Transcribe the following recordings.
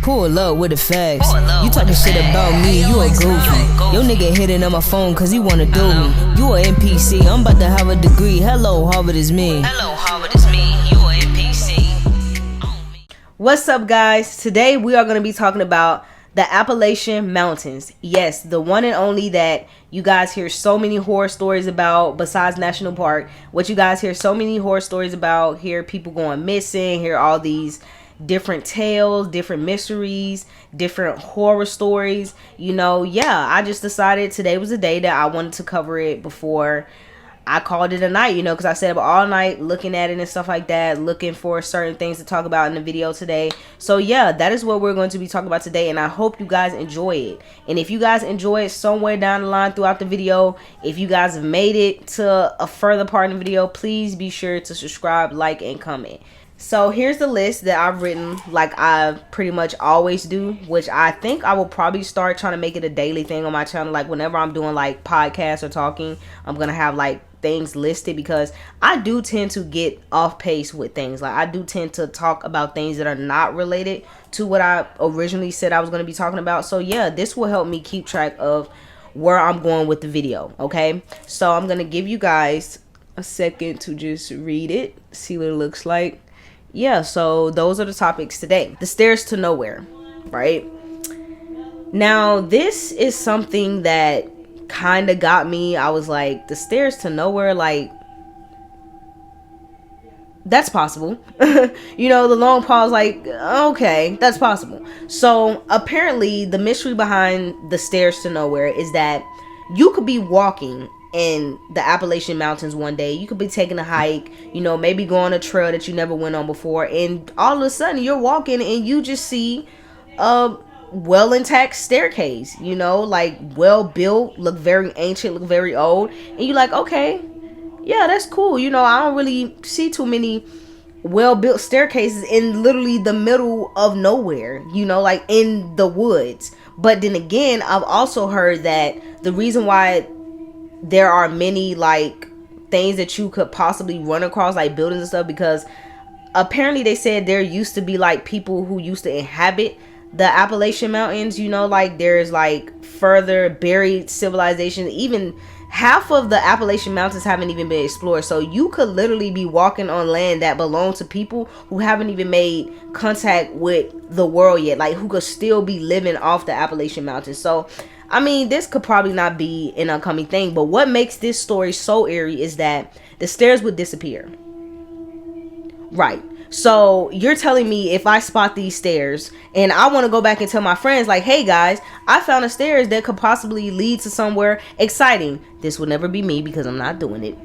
Pull up with the facts. You talking shit about me, you a goofy. Your nigga hitting on my phone cause he wanna do me. You a NPC, I'm about to have a degree. Hello, Harvard is me. Hello, Harvard is me. You a NPC. What's up, guys? Today we are going to be talking about the Appalachian Mountains. Yes, the one and only that you guys hear so many horror stories about besides National Park. What you guys hear so many horror stories about, hear people going missing, hear all these different tales, different mysteries, different horror stories. You know, yeah, I just decided today was the day that I wanted to cover it before I called it a night, you know, because I sat up all night looking at it and stuff like that, looking for certain things to talk about in the video today. So yeah, that is what we're going to be talking about today, and I hope you guys enjoy it. And if you guys enjoy it somewhere down the line throughout the video, if you guys have made it to a further part in the video, please be sure to subscribe, like, and comment. So here's the list that I've written like I pretty much always do, which I think I will probably start trying to make it a daily thing on my channel. Like whenever I'm doing like podcasts or talking, I'm going to have like things listed, because I do tend to get off pace with things. Like I do tend to talk about things that are not related to what I originally said I was going to be talking about. So yeah, this will help me keep track of where I'm going with the video. Okay, so I'm going to give you guys a second to just read it, see what it looks like. Yeah, so those are the topics today. The stairs to nowhere, right? Now, this is something that kind of got me. I was like, the stairs to nowhere, like, that's possible. You know, the long pause, like, okay, that's possible. So apparently the mystery behind the stairs to nowhere is that you could be walking in the Appalachian Mountains one day. You could be taking a hike, you know, maybe go on a trail that you never went on before, and all of a sudden you're walking and you just see a well intact staircase, you know, like well built, look very ancient, look very old, and you're like, okay, yeah, that's cool. You know, I don't really see too many well built staircases in literally the middle of nowhere, you know, like in the woods. But then again, I've also heard that the reason why there are many like things that you could possibly run across, like buildings and stuff, because apparently they said there used to be like people who used to inhabit the Appalachian Mountains, you know, like there's like further buried civilizations. Even half of the Appalachian Mountains haven't even been explored. So you could literally be walking on land that belongs to people who haven't even made contact with the world yet, like who could still be living off the Appalachian Mountains. So I mean, this could probably not be an upcoming thing, but what makes this story so eerie is that the stairs would disappear. Right. So you're telling me if I spot these stairs and I want to go back and tell my friends like, hey guys, I found a stairs that could possibly lead to somewhere exciting. This would never be me because I'm not doing it.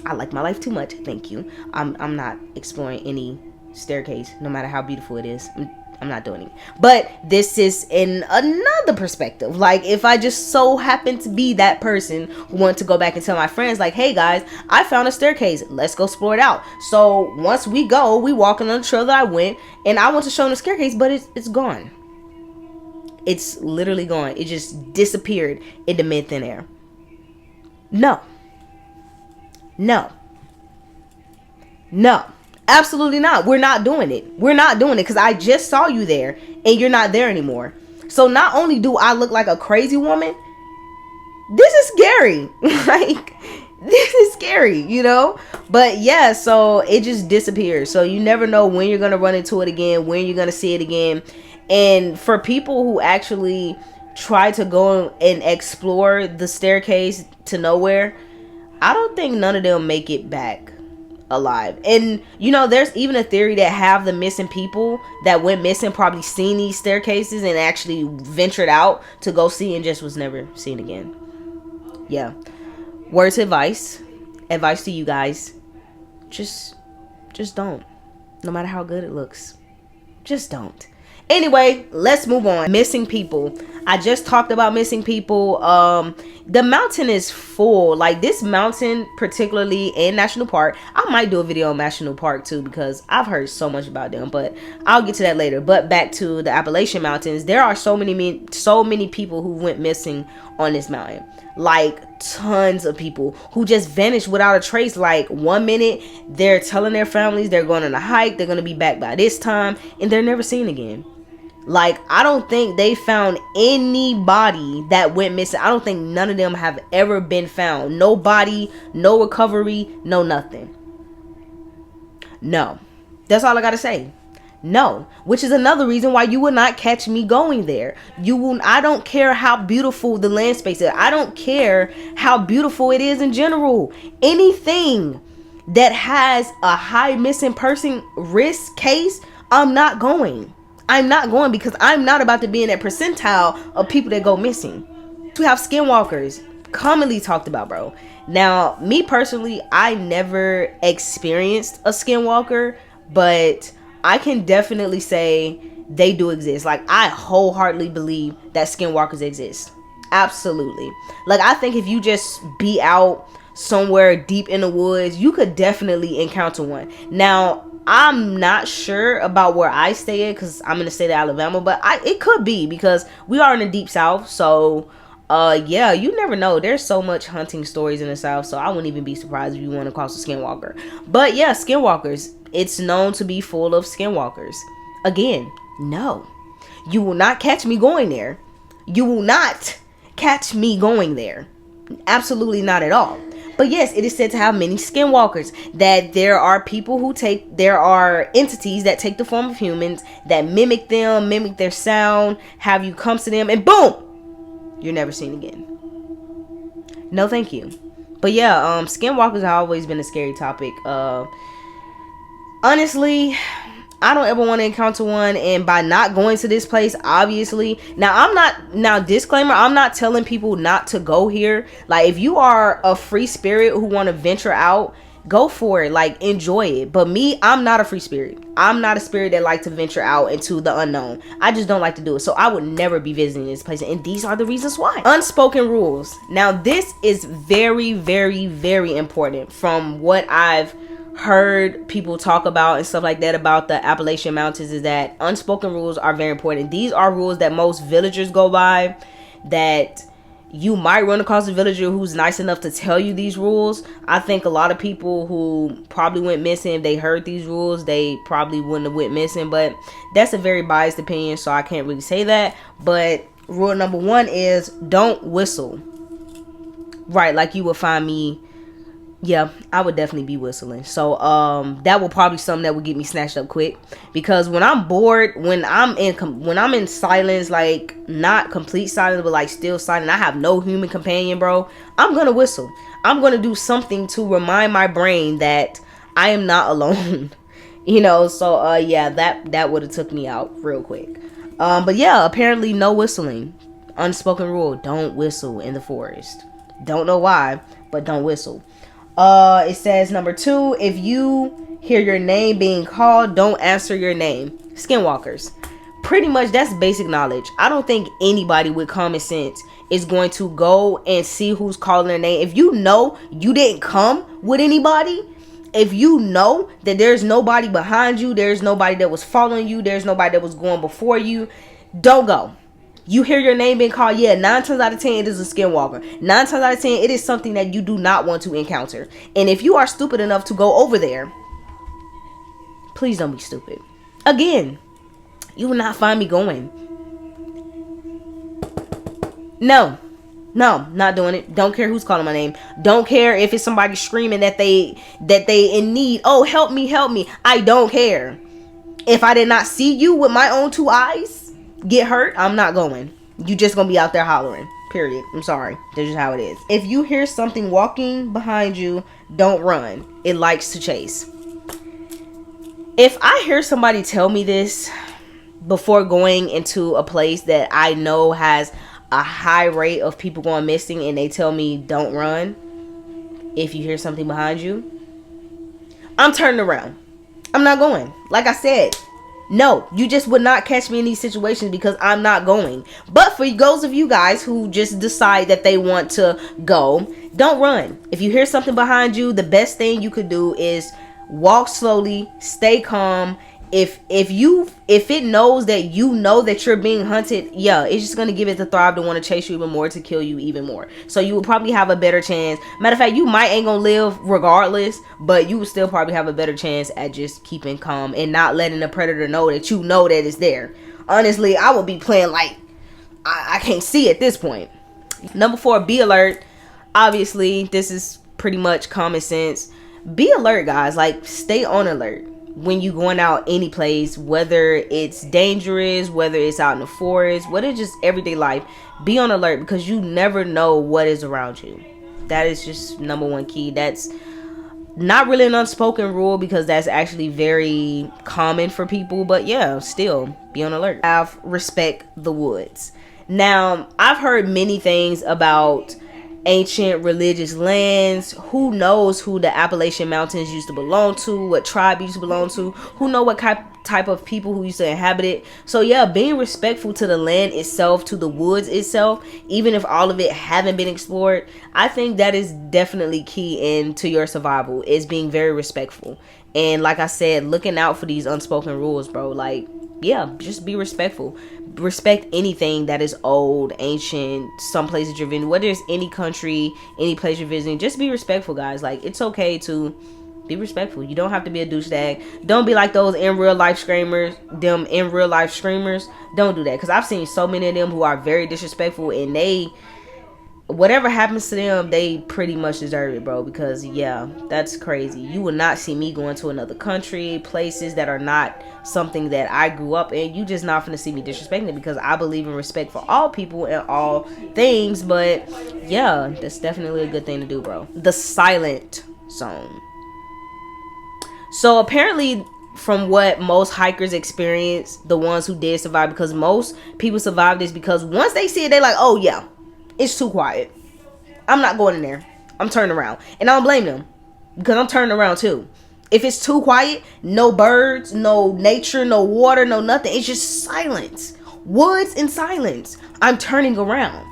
I like my life too much. Thank you. I'm not exploring any staircase, no matter how beautiful it is. I'm not doing it. But this is in another perspective. Like if I just so happen to be that person who want to go back and tell my friends like, hey guys, I found a staircase, let's go explore it out. So once we go, we walking on the trail that I went, and I want to show them the staircase, but it's gone. It's literally gone. It just disappeared into mid-thin air. No, absolutely not. We're not doing it. We're not doing it because I just saw you there and you're not there anymore. So not only do I look like a crazy woman, this is scary. Like, this is scary, you know? But yeah, so it just disappears. So you never know when you're going to run into it again, when you're going to see it again. And for people who actually try to go and explore the staircase to nowhere, I don't think none of them make it back alive. And you know, there's even a theory that half the missing people that went missing probably seen these staircases and actually ventured out to go see and just was never seen again. Yeah, words of advice to you guys, just don't, no matter how good it looks, just don't. Anyway, let's move on. Missing people. I just talked about missing people. The mountain is full. Like this mountain, particularly in National Park. I might do a video on National Park too, because I've heard so much about them, but I'll get to that later. But back to the Appalachian Mountains, there are so many people who went missing on this mountain. Like tons of people who just vanished without a trace. Like 1 minute they're telling their families they're going on a hike, they're going to be back by this time, and they're never seen again. Like, I don't think they found anybody that went missing. I don't think none of them have ever been found. No body, no recovery, no nothing. No. That's all I gotta say. No. Which is another reason why you will not catch me going there. I don't care how beautiful the land space is. I don't care how beautiful it is in general. Anything that has a high missing person risk case, I'm not going. I'm not going because I'm not about to be in that percentile of people that go missing. We have skinwalkers, commonly talked about, bro. Now, me personally, I never experienced a skinwalker, but I can definitely say they do exist. Like, I wholeheartedly believe that skinwalkers exist. Absolutely. Like, I think if you just be out somewhere deep in the woods, you could definitely encounter one. Now, I'm not sure about where I stay at because I'm in the state of Alabama, but it could be because we are in the deep south. So yeah, you never know. There's so much hunting stories in the south, so I wouldn't even be surprised if you run across a skinwalker. But yeah, skinwalkers, it's known to be full of skinwalkers. Again, no, you will not catch me going there. You will not catch me going there. Absolutely not at all. But yes, it is said to have many skinwalkers. That there are there are entities that take the form of humans, that mimic them, mimic their sound, have you come to them, and boom, you're never seen again. No, thank you. But yeah, skinwalkers have always been a scary topic. Honestly, I don't ever want to encounter one, and by not going to this place, obviously, disclaimer, I'm not telling people not to go here. Like, if you are a free spirit who want to venture out, go for it, like, enjoy it. But me, I'm not a free spirit. I'm not a spirit that like to venture out into the unknown. I just don't like to do it, so I would never be visiting this place, and these are the reasons why. Unspoken rules. Now, this is very, very, very important from what I've heard people talk about and stuff like that about the Appalachian Mountains, is that unspoken rules are very important. These are rules that most villagers go by, that you might run across a villager who's nice enough to tell you these rules. I think a lot of people who probably went missing, if they heard these rules, they probably wouldn't have went missing, but that's a very biased opinion, so I can't really say that. But rule number 1 is don't whistle. Right, like you would find me. Yeah, I would definitely be whistling. So that will probably something that would get me snatched up quick, because when I'm bored, when I'm in silence, like not complete silence but like still silent, I have no human companion, bro, I'm gonna whistle. I'm gonna do something to remind my brain that I am not alone. You know, so yeah, that would have took me out real quick. But yeah, apparently no whistling. Unspoken rule, don't whistle in the forest. Don't know why, but don't whistle. It says number 2, if you hear your name being called, don't answer your name. Skinwalkers. Pretty much that's basic knowledge. I don't think anybody with common sense is going to go and see who's calling their name. If you know you didn't come with anybody, if you know that there's nobody behind you, there's nobody that was following you, there's nobody that was going before you, don't go. You hear your name being called, yeah, 9 times out of 10 it is a skinwalker. 9 times out of 10 it is something that you do not want to encounter. And if you are stupid enough to go over there, please don't be stupid. Again, you will not find me going. No, not doing it. Don't care who's calling my name. Don't care if it's somebody screaming that they in need. Oh, help me. I don't care. If I did not see you with my own 2 eyes get hurt, I'm not going. You just gonna be out there hollering, period. I'm sorry, that's just how it is. If you hear something walking behind you, don't run. It likes to chase. If I hear somebody tell me this before going into a place that I know has a high rate of people going missing, and they tell me don't run, if you hear something behind you, I'm turning around. I'm not going. Like I said, no, you just would not catch me in these situations because I'm not going. But for those of you guys who just decide that they want to go, don't run. If you hear something behind you, the best thing you could do is walk slowly, stay calm. If it knows that you know that you're being hunted, yeah, it's just gonna give it the thrive to want to chase you even more, to kill you even more. So you will probably have a better chance. Matter of fact, you might ain't gonna live regardless, but you will still probably have a better chance at just keeping calm and not letting the predator know that you know that it's there. honestly, I would be playing like I can't see at this point. Number 4, be alert. Obviously, this is pretty much common sense. Be alert, guys. Like, stay on alert when you going out any place, whether it's dangerous, whether it's out in the forest, whether it's just everyday life. Be on alert because you never know what is around you. That is just number 1 key. That's not really an unspoken rule because that's actually very common for people, but yeah, still be on alert. Have respect the woods. Now, I've heard many things about ancient religious lands. Who knows who the Appalachian Mountains used to belong to, what tribe used to belong to, who know what type of people who used to inhabit it. So yeah, being respectful to the land itself, to the woods itself, even if all of it haven't been explored, I think that is definitely key into your survival, is being very respectful. And like I said, looking out for these unspoken rules, bro. Like, yeah, just be respectful. Respect anything that is old, ancient, some places you're visiting, whether it's any country, any place you're visiting. Just be respectful, guys. Like, it's okay to be respectful. You don't have to be a douchebag. Don't be like those in real life screamers. Don't do that, because I've seen so many of them who are very disrespectful, and they, whatever happens to them, they pretty much deserve it, bro. Because yeah, that's crazy. You will not see me going to another country, places that are not something that I grew up in. You just not gonna see me disrespecting it, because I believe in respect for all people and all things. But yeah, that's definitely a good thing to do, bro. The silent zone. So apparently, from what most hikers experience, the ones who did survive, because most people survive this, because once they see it, they're like, oh yeah, it's too quiet, I'm not going in there, I'm turning around. And I don't blame them, because I'm turning around too. If it's too quiet, no birds, no nature, no water, no nothing, it's just silence, woods and silence, I'm turning around.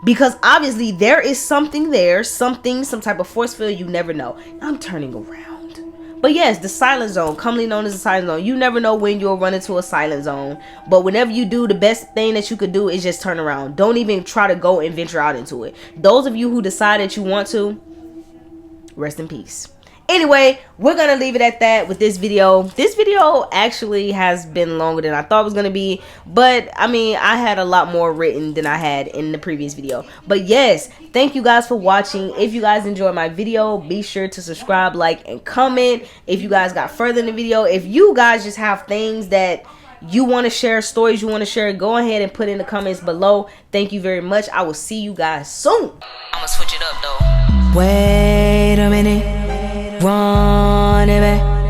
Because obviously there is something there, some type of force field, you never know. I'm turning around. But yes, the silent zone, commonly known as the silent zone. You never know when you'll run into a silent zone. But whenever you do, the best thing that you could do is just turn around. Don't even try to go and venture out into it. Those of you who decide that you want to, rest in peace. Anyway, we're gonna leave it at that with this video. This video actually has been longer than I thought it was gonna be, but I mean, I had a lot more written than I had in the previous video. But yes, thank you guys for watching. If you guys enjoyed my video, be sure to subscribe, like, and comment. If you guys got further in the video, if you guys just have things that you want to share, stories you want to share, go ahead and put in the comments below. Thank you very much. I will see you guys soon. I'ma switch it up though. Wait a minute, run it back.